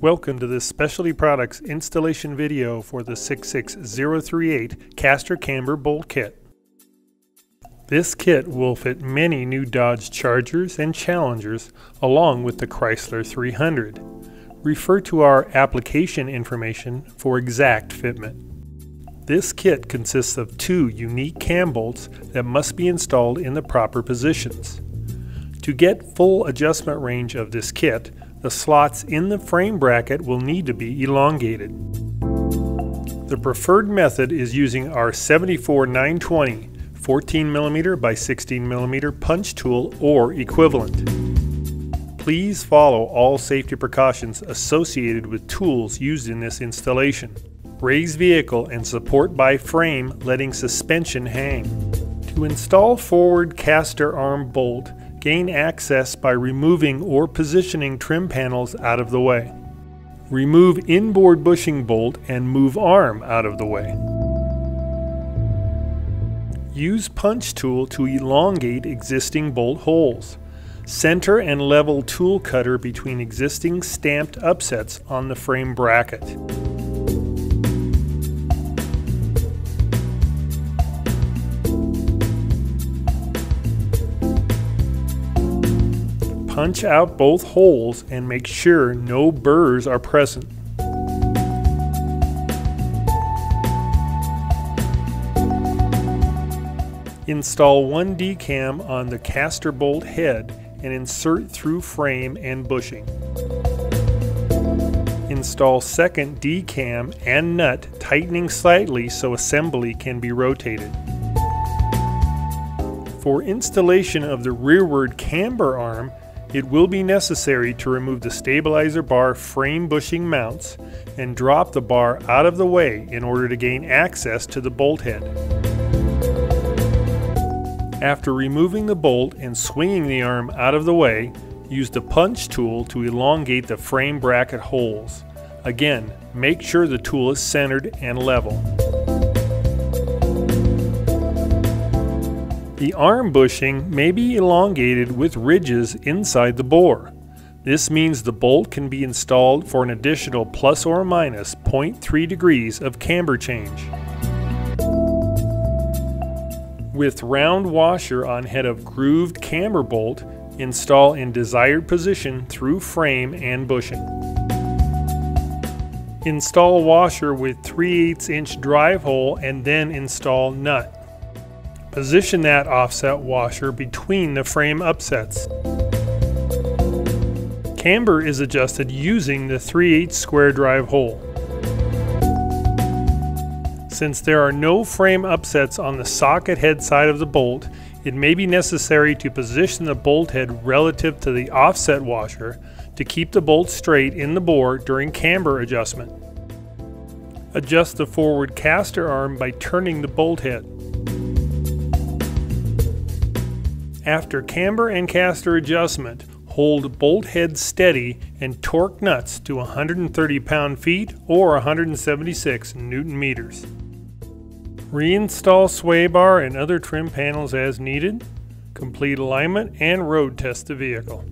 Welcome to this Specialty Products installation video for the 66038 Caster Camber bolt kit. This kit will fit many new Dodge Chargers and Challengers along with the Chrysler 300. Refer to our application information for exact fitment. This kit consists of two unique cam bolts that must be installed in the proper positions. To get full adjustment range of this kit, the slots in the frame bracket will need to be elongated. The preferred method is using our 74920 14mm by 16mm punch tool or equivalent. Please follow all safety precautions associated with tools used in this installation. Raise vehicle and support by frame, letting suspension hang. To install forward caster arm bolt, gain access by removing or positioning trim panels out of the way. Remove inboard bushing bolt and move arm out of the way. Use punch tool to elongate existing bolt holes. Center and level tool cutter between existing stamped upsets on the frame bracket. Punch out both holes and make sure no burrs are present. Install one D-cam on the caster bolt head and insert through frame and bushing. Install second D-cam and nut, tightening slightly so assembly can be rotated. For installation of the rearward camber arm, it will be necessary to remove the stabilizer bar frame bushing mounts and drop the bar out of the way in order to gain access to the bolt head. After removing the bolt and swinging the arm out of the way, use the punch tool to elongate the frame bracket holes. Again, make sure the tool is centered and level. The arm bushing may be elongated with ridges inside the bore. This means the bolt can be installed for an additional plus or minus 0.3 degrees of camber change. With round washer on head of grooved camber bolt, install in desired position through frame and bushing. Install washer with 3/8 inch drive hole and then install nut. Position that offset washer between the frame upsets. Camber is adjusted using the 3/8 square drive hole. Since there are no frame upsets on the socket head side of the bolt, it may be necessary to position the bolt head relative to the offset washer to keep the bolt straight in the bore during camber adjustment. Adjust the forward caster arm by turning the bolt head. After camber and caster adjustment, hold bolt head steady and torque nuts to 130 pound-feet or 176 Newton meters. Reinstall sway bar and other trim panels as needed. Complete alignment and road test the vehicle.